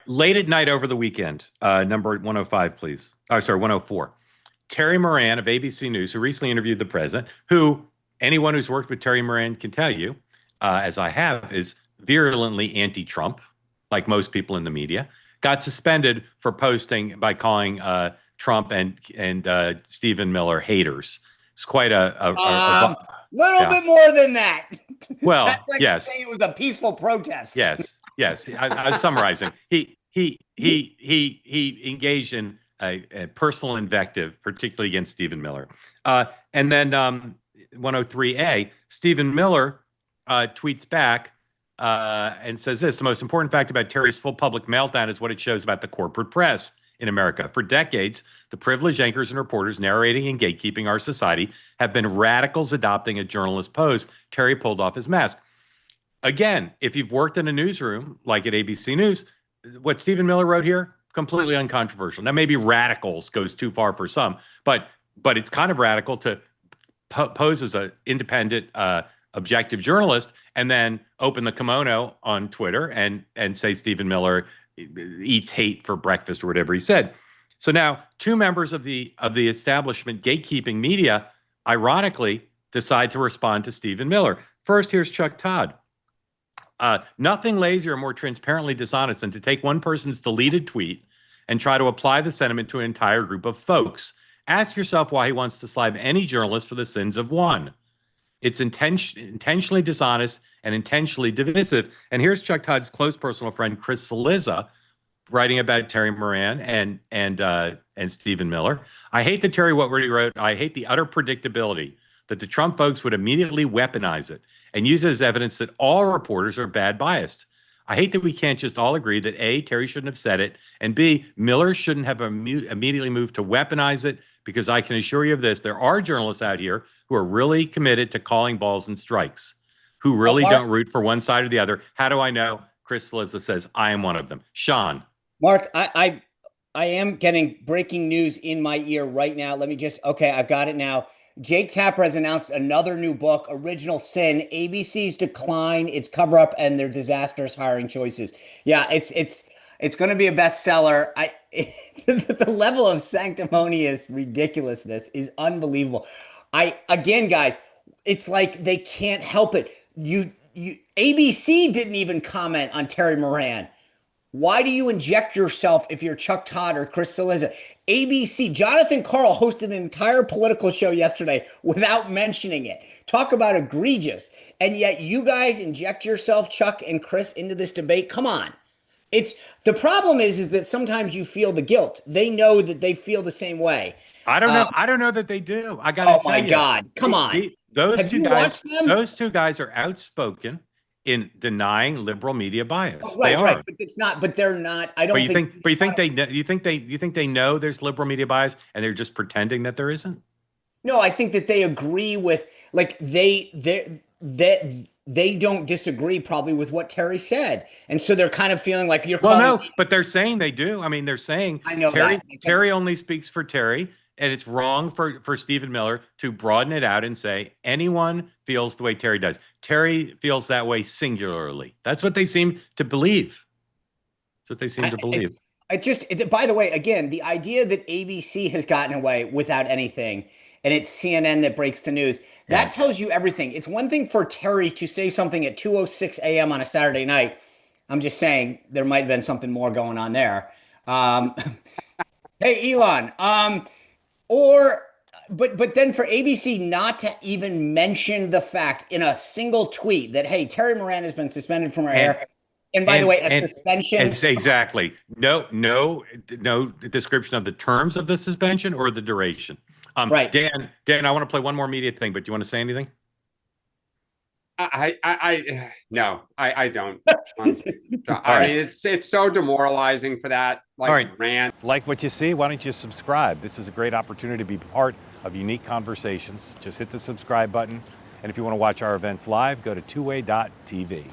late at night over the weekend, number 105, please. Oh, sorry, 104. Terry Moran of ABC News, who recently interviewed the president, who anyone who's worked with Terry Moran can tell you, as I have, is virulently anti-Trump, like most people in the media, got suspended for posting by calling Trump and Stephen Miller haters. It's quite a little bit more than that. Well, that's like yes, saying it was a peaceful protest. Yes. I was summarizing. He engaged in a personal invective, particularly against Stephen Miller. And then 103A, Stephen Miller tweets back and says this: the most important fact about Terry's full public meltdown is what it shows about the corporate press in America. For decades, the privileged anchors and reporters narrating and gatekeeping our society have been radicals adopting a journalist pose. Terry pulled off his mask. Again, if you've worked in a newsroom like at ABC News, what Stephen Miller wrote here, completely uncontroversial. Now, maybe radicals goes too far for some, but it's kind of radical to pose as an independent, objective journalist and then open the kimono on Twitter and say Stephen Miller eats hate for breakfast or whatever he said. So now two members of the establishment gatekeeping media, ironically, decide to respond to Stephen Miller. First, here's Chuck Todd. Nothing lazier or more transparently dishonest than to take one person's deleted tweet and try to apply the sentiment to an entire group of folks. Ask yourself why he wants to slime any journalist for the sins of one. It's intentionally dishonest and intentionally divisive. And here's Chuck Todd's close personal friend, Chris Cillizza, writing about Terry Moran and Stephen Miller. I hate that Terry what he wrote. I hate the utter predictability that the Trump folks would immediately weaponize it and use it as evidence that all reporters are bad biased. I hate that we can't just all agree that A, Terry shouldn't have said it, and B, Miller shouldn't have immediately moved to weaponize it, because I can assure you of this, there are journalists out here who are really committed to calling balls and strikes, who really don't root for one side or the other. How do I know? Chris Cillizza says, I am one of them. Sean. Mark, I am getting breaking news in my ear right now. Let me just, okay, I've got it now. Jake Tapper has announced another new book, Original Sin, ABC's decline, its cover-up, and their disastrous hiring choices. Yeah, it's going to be a bestseller. The level of sanctimonious ridiculousness is unbelievable. Again, guys, it's like they can't help it. ABC didn't even comment on Terry Moran. Why do you inject yourself if you're Chuck Todd or Chris Cillizza? ABC, Jonathan Karl hosted an entire political show yesterday without mentioning it. Talk about egregious. And yet you guys inject yourself, Chuck and Chris, into this debate. Come on. The problem is that sometimes you feel the guilt. They know that they feel the same way. I don't know. I don't know that they do. I got to tell you. Oh my God. Come on. Those two guys are outspoken in denying liberal media bias. Oh, right, they are. Right, but it's not. But they're not. I don't. But you think they know there's liberal media bias, and they're just pretending that there isn't? No, I think that they agree with, like, they don't disagree probably with what Terry said, and so they're kind of feeling like you're. Well, no, but they're saying they do. I mean, they're saying I know Terry only speaks for Terry. And it's wrong for Stephen Miller to broaden it out and say anyone feels the way Terry does. Terry feels that way singularly. That's what they seem to believe. That's what they seem to believe. By the way, again, the idea that ABC has gotten away without anything and it's CNN that breaks the news, that tells you everything. It's one thing for Terry to say something at 2:06 a.m. on a Saturday night. I'm just saying there might have been something more going on there. Hey, Elon. But then for ABC not to even mention the fact in a single tweet that, hey, Terry Moran has been suspended from our air. And by the way, a suspension. Exactly. No description of the terms of the suspension or the duration. Right. Dan, I want to play one more media thing, but do you want to say anything? No, I don't. I mean, it's so demoralizing for that. Like, all right. Rant. Like what you see? Why don't you subscribe? This is a great opportunity to be part of unique conversations. Just hit the subscribe button. And if you want to watch our events live, go to twoway.tv.